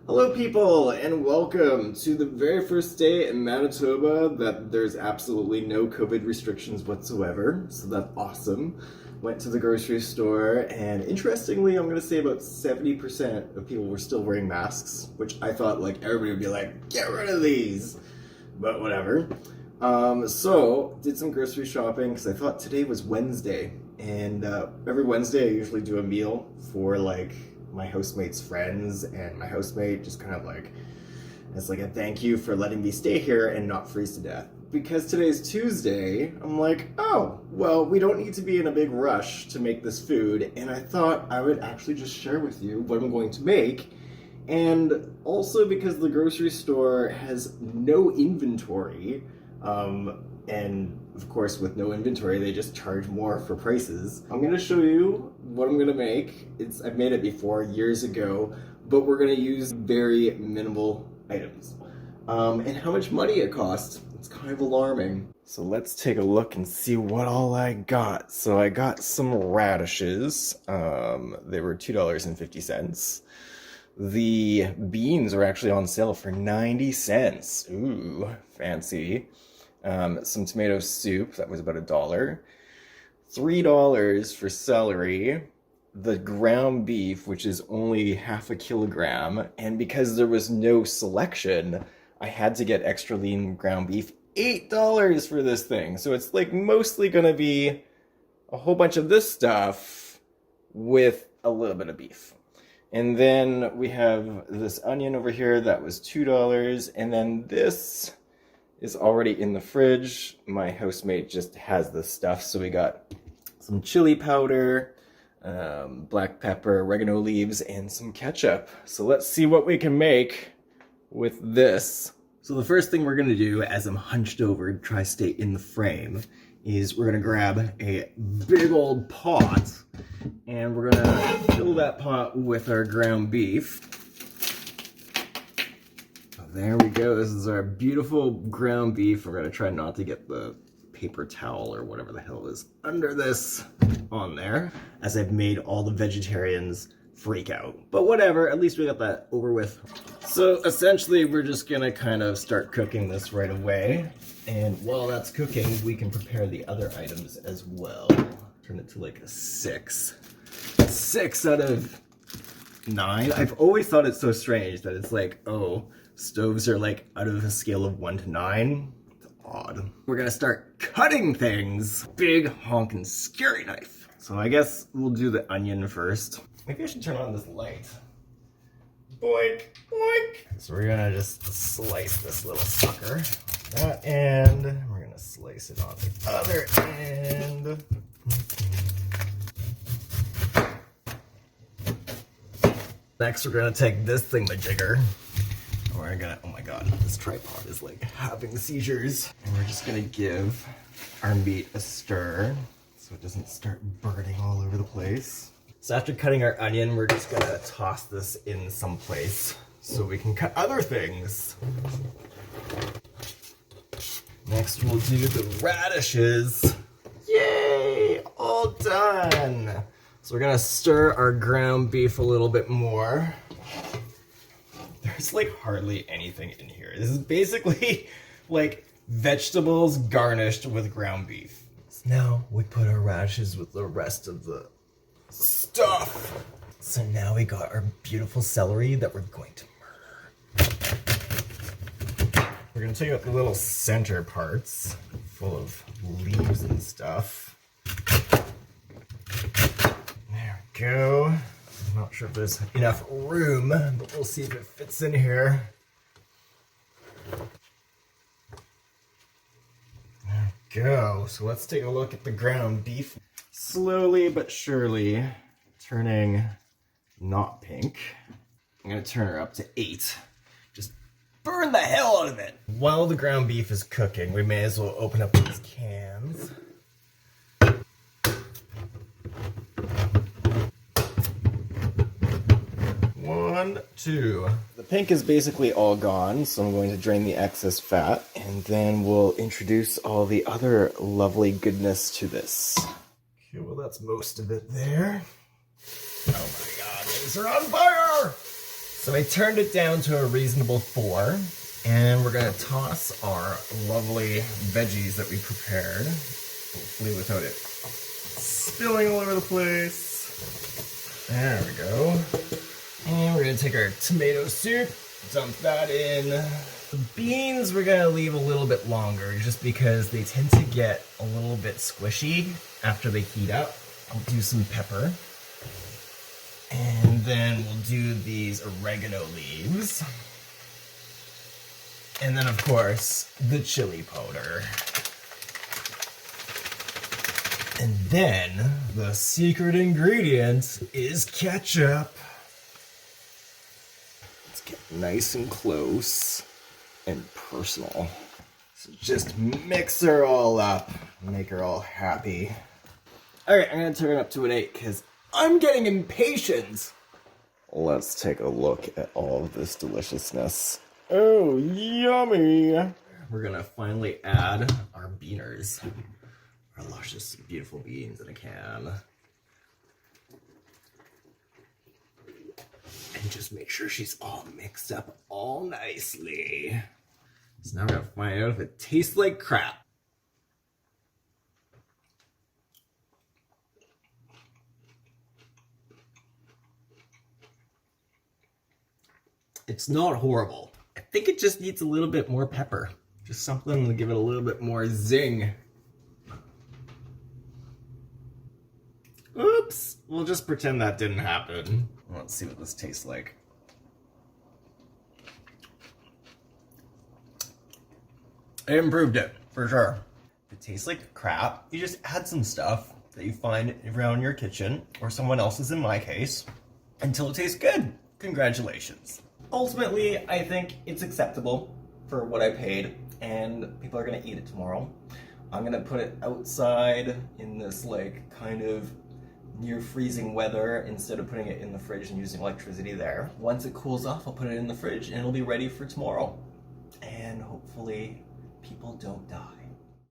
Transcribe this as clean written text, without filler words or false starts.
Hello people, and welcome to the very first day in Manitoba that there's absolutely no COVID restrictions whatsoever, so that's awesome. Went to the grocery store, and interestingly, I'm going to say about 70% of people were still wearing masks, which I thought like everybody would be like, get rid of these, but whatever. So, did some grocery shopping, because I thought today was Wednesday, and every Wednesday I usually do a meal for like my housemate's friends, and my housemate just kind of like, it's like a thank you for letting me stay here and not freeze to death. Because today's Tuesday, I'm like, oh, well, we don't need to be in a big rush to make this food, and I thought I would actually just share with you what I'm going to make. And also because the grocery store has no inventory, and of course with no inventory they just charge more for prices. I'm going to show you what I'm going to make. I've made it before years ago, but we're going to use very minimal items. And how much money it cost, it's kind of alarming. So let's take a look and see what all I got. So I got some radishes. They were $2.50. The beans are actually on sale for 90 cents. Ooh, fancy. Some tomato soup, that was about $1. $3 for celery. The ground beef, which is only half a kilogram, and because there was no selection, I had to get extra lean ground beef. $8 for this thing. So it's like mostly gonna be a whole bunch of this stuff with a little bit of beef. And then we have this onion over here that was $2, and then this is already in the fridge. My housemate just has this stuff, so we got some chili powder, black pepper, oregano leaves, and some ketchup. So let's see what we can make with this. So the first thing we're gonna do, as I'm hunched over to try to stay in the frame, is we're gonna grab a big old pot, and we're gonna fill that pot with our ground beef. There we go. This is our beautiful ground beef. We're gonna try not to get the paper towel or whatever the hell is under this on there, as I've made all the vegetarians freak out. But whatever, at least we got that over with. So essentially we're just gonna kind of start cooking this right away. And while that's cooking, we can prepare the other items as well. Turn it to like a 6. 6 out of 9. I've always thought it's so strange that it's like, oh, stoves are like out of a scale of 1 to 9. It's odd. We're gonna start cutting things. Big honkin' scary knife. So I guess we'll do the onion first. Maybe I should turn on this light. Boink, boink. So we're gonna just slice this little sucker. That end. We're gonna slice it on the other end. Next, we're gonna take this thingamajigger. We're gonna, oh my god, this tripod is like having seizures. And we're just gonna give our meat a stir so it doesn't start burning all over the place. So after cutting our onion, we're just gonna toss this in someplace so we can cut other things. Next, we'll do the radishes. Yay! All done! So we're gonna stir our ground beef a little bit more. There's like hardly anything in here. This is basically like vegetables garnished with ground beef. So now we put our radishes with the rest of the stuff. So now we got our beautiful celery that we're going to murder. We're gonna take out the little center parts full of leaves and stuff. There we go. I'm not sure if there's enough room, but we'll see if it fits in here. There we go. So let's take a look at the ground beef. Slowly but surely turning not pink. I'm gonna turn her up to 8. Just burn the hell out of it. While the ground beef is cooking, we may as well open up these cans. One, two. The pink is basically all gone, so I'm going to drain the excess fat, and then we'll introduce all the other lovely goodness to this. Okay, well that's most of it there. Oh my god, things are on fire! So I turned it down to a reasonable 4, and we're gonna toss our lovely veggies that we prepared, hopefully without it spilling all over the place. There we go. And we're gonna take our tomato soup, dump that in. The beans we're gonna leave a little bit longer just because they tend to get a little bit squishy after they heat up. I'll do some pepper. And then we'll do these oregano leaves. And then, of course, the chili powder. And then the secret ingredient is ketchup. Let's get nice and close and personal. So just mix her all up, make her all happy. All right, I'm gonna turn it up to an 8 because I'm getting impatient. Let's take a look at all of this deliciousness. Oh, yummy. We're gonna finally add our beaners. Our luscious, beautiful beans in a can. And just make sure she's all mixed up all nicely. So now we're gonna find out if it tastes like crap. It's not horrible. I think it just needs a little bit more pepper. Just something to give it a little bit more zing. Oops, we'll just pretend that didn't happen. Let's see what this tastes like. I improved it, for sure. If it tastes like crap, you just add some stuff that you find around your kitchen, or someone else's in my case, until it tastes good. Congratulations. Ultimately, I think it's acceptable for what I paid, and people are gonna eat it tomorrow. I'm gonna put it outside in this like kind of near freezing weather instead of putting it in the fridge and using electricity there. Once it cools off, I'll put it in the fridge and it'll be ready for tomorrow. And hopefully people don't die.